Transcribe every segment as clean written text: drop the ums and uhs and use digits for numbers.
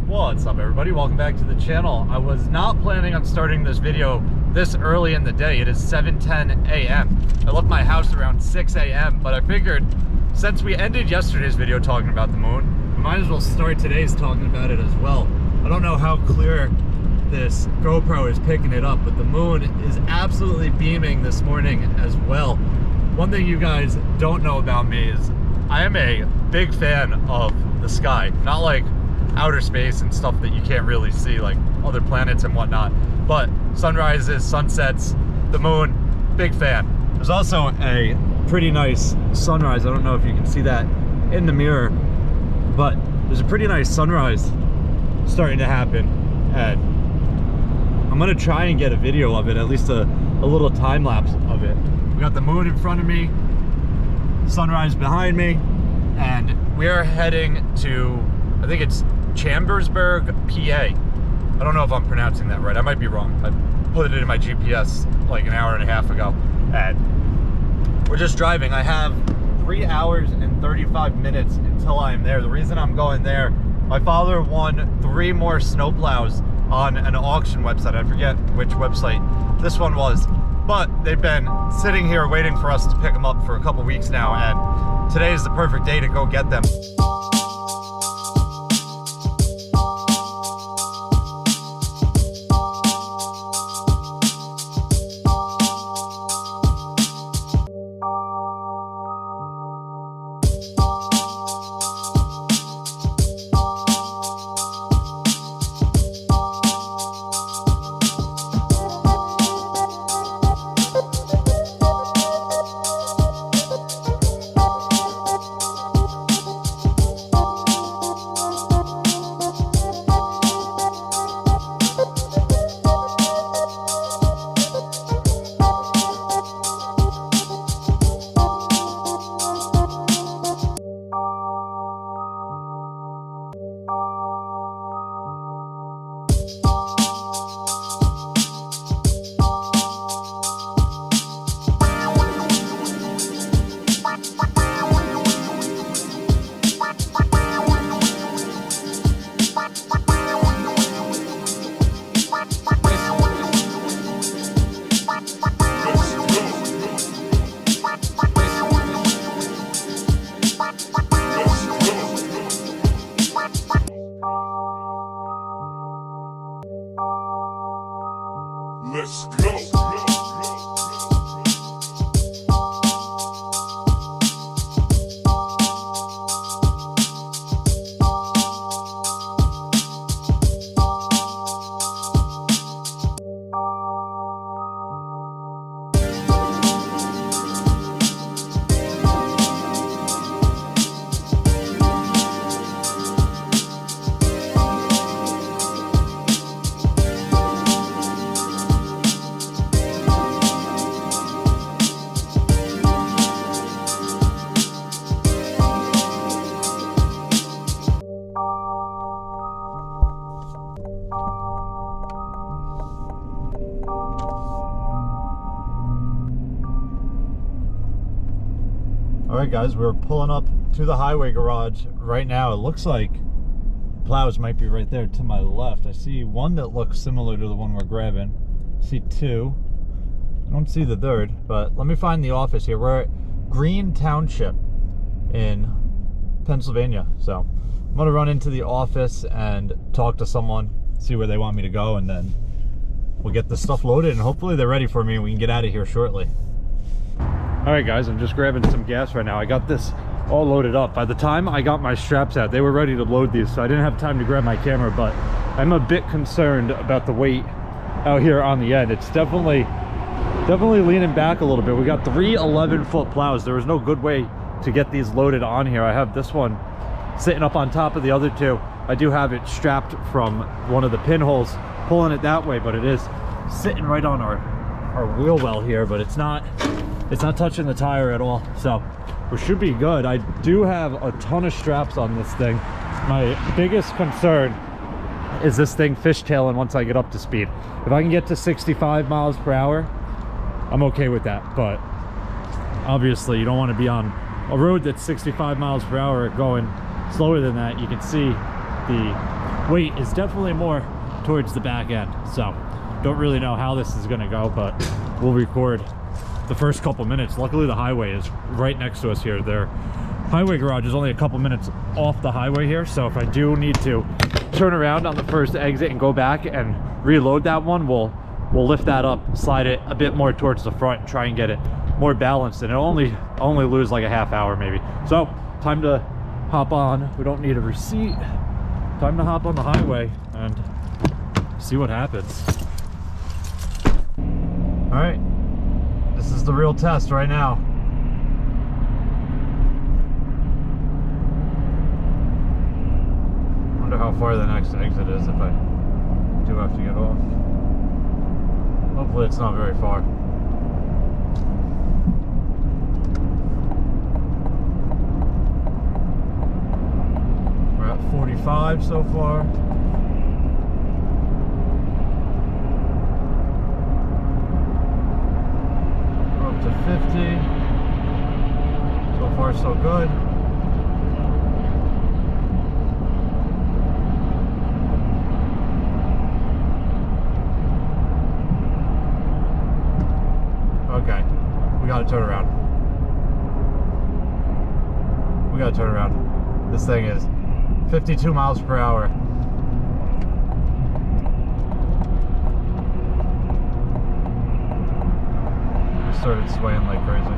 What's up, everybody? Welcome back to the channel. I was not planning on starting this video this early in the day. It is 7:10 a.m. I left my house around 6 a.m. but I figured since we ended yesterday's video talking about the moon, we might as well start today's talking about it as well. I don't know how clear this GoPro is picking it up, but the moon is absolutely beaming this morning as well. One thing you guys don't know about me is I am a big fan of the sky. Not like outer space and stuff that you can't really see, like other planets and whatnot, but sunrises, sunsets, the moon, big fan. There's also a pretty nice sunrise. I don't know if you can see that in the mirror, but there's a pretty nice sunrise starting to happen, and I'm gonna try and get a video of it, at least a little time lapse of it. We got the moon in front of me, sunrise behind me, and we are heading to, I think it's Chambersburg, PA. I don't know if I'm pronouncing that right. I might be wrong. I put it in my GPS like an hour and a half ago, and we're just driving. I have 3 hours and 35 minutes until I'm there. The reason I'm going there, my father won 3 more snowplows on an auction website. I forget which website this one was, but they've been sitting here waiting for us to pick them up for a couple weeks now, and today is the perfect day to go get them. Let's go. Alright guys, we're pulling up to the highway garage right now. It looks like Plows might be right there to my left. I see one that looks similar to the one we're grabbing. I see 2. I don't see the 3rd, but let me find the office here. We're at Green Township in Pennsylvania. So I'm gonna run into the office and talk to someone, see where they want me to go, and then we'll get the stuff loaded and hopefully they're ready for me and we can get out of here shortly. Alright guys, I'm just grabbing some gas right now. I got this all loaded up. By the time I got my straps out, they were ready to load these, so I didn't have time to grab my camera, but I'm a bit concerned about the weight out here on the end. It's definitely leaning back a little bit. We got 3 11-foot plows. There was no good way to get these loaded on here. I have this one sitting up on top of the other 2. I do have it strapped from one of the pinholes, pulling it that way, but it is sitting right on our wheel well here, but it's not touching the tire at all, so we should be good. I do have a ton of straps on this thing. My biggest concern is this thing fishtailing once I get up to speed. If I can get to 65 miles per hour, I'm okay with that, but obviously you don't want to be on a road that's 65 miles per hour going slower than that. You can see the weight is definitely more towards the back end. So don't really know how this is going to go, but we'll record the first couple minutes. Luckily the highway is right next to us here. Their highway garage is only a couple minutes off the highway here, so if I do need to turn around on the first exit and go back and reload that one, we'll lift that up, slide it a bit more towards the front, try and get it more balanced, and it'll only lose like a half hour maybe. So time to hop on. We don't need a receipt. Time to hop on the highway and see what happens. All right, this is the real test right now. Wonder how far the next exit is if I do have to get off. Hopefully it's not very far. We're at 45 so far. We're up to 50. So far so good. Okay, we gotta turn around. We gotta turn around. This thing is 52 miles per hour. We started swaying like crazy.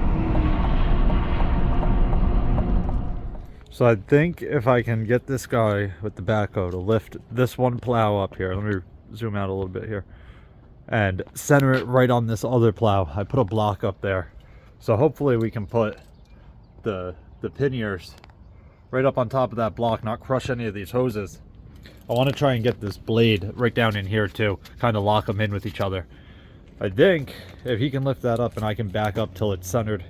So I think if I can get this guy with the backhoe to lift this one plow up here, let me zoom out a little bit here, and center it right on this other plow. I put a block up there, so hopefully we can put the panniers right up on top of that block, not crush any of these hoses. I want to try and get this blade right down in here too, kind of lock them in with each other. I think if he can lift that up and I can back up till it's centered,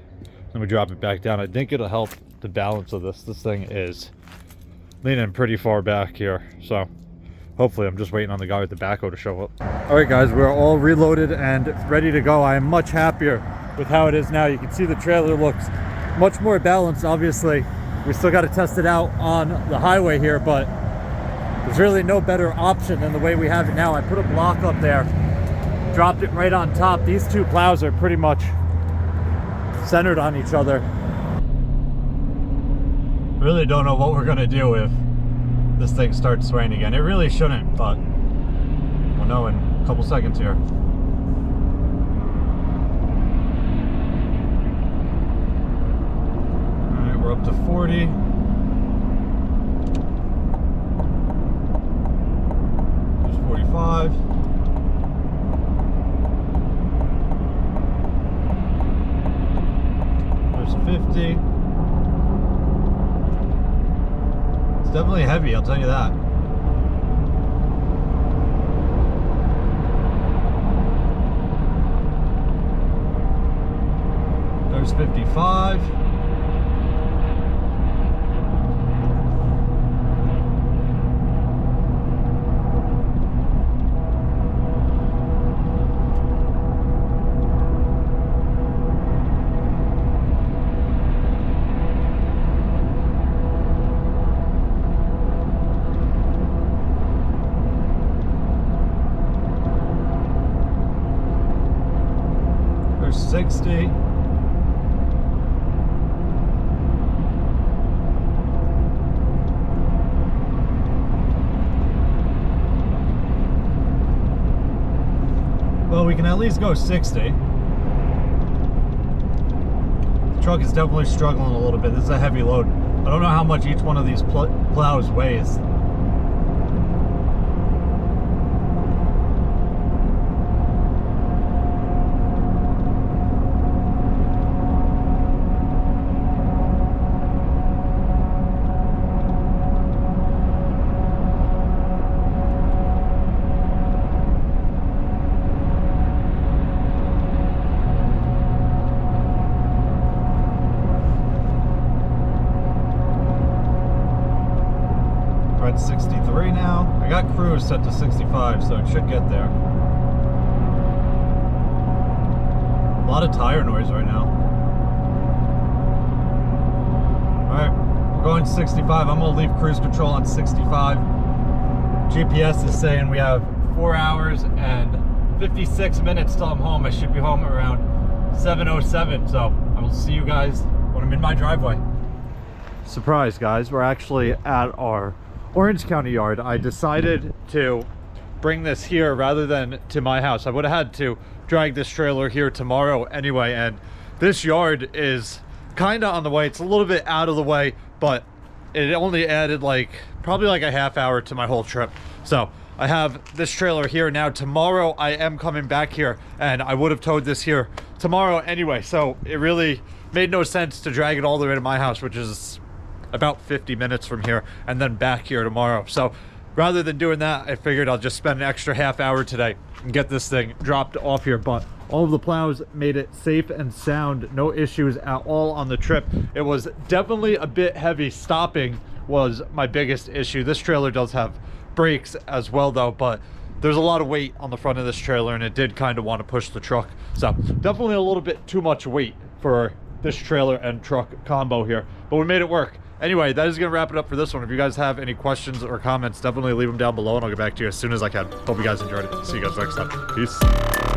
then we drop it back down, I think it'll help the balance of this. This thing is leaning pretty far back here, so hopefully I'm just waiting on the guy with the backhoe to show up. All right guys, we're all reloaded and ready to go. I am much happier with how it is now. You can see the trailer looks much more balanced. Obviously we still got to test it out on the highway here, but there's really no better option than the way we have it now. I put a block up there, dropped it right on top. These two plows are pretty much centered on each other. Really don't know what we're gonna do if this thing starts swaying again. It really shouldn't, but we'll know in a couple seconds here. All right, we're up to 40. There's 45. There's 50. It's definitely heavy, I'll tell you that. There's 55. There's 60. Well, we can at least go 60. The truck is definitely struggling a little bit. This is a heavy load. I don't know how much each one of these plows weighs. We're at 63 now. I got cruise set to 65, so it should get there. A lot of tire noise right now. Alright, we're going 65. I'm gonna leave cruise control on 65. GPS is saying we have 4 hours and 56 minutes till I'm home. I should be home around 7:07, so I will see you guys when I'm in my driveway. Surprise, guys, we're actually at our Orange County yard. I decided to bring this here rather than to my house. I would have had to drag this trailer here tomorrow anyway, and this yard is kind of on the way. It's a little bit out of the way, but it only added probably like a half hour to my whole trip. So I have this trailer here now. Tomorrow I am coming back here, and I would have towed this here tomorrow anyway, so it really made no sense to drag it all the way to my house, which is about 50 minutes from here, and then back here tomorrow. So rather than doing that, I figured I'll just spend an extra half hour today and get this thing dropped off here. But all of the plows made it safe and sound, no issues at all on the trip. It was definitely a bit heavy. Stopping was my biggest issue. This trailer does have brakes as well though, but there's a lot of weight on the front of this trailer, and it did kind of want to push the truck. So definitely a little bit too much weight for this trailer and truck combo here, but we made it work. Anyway, that is going to wrap it up for this one. If you guys have any questions or comments, definitely leave them down below, and I'll get back to you as soon as I can. Hope you guys enjoyed it. See you guys next time. Peace.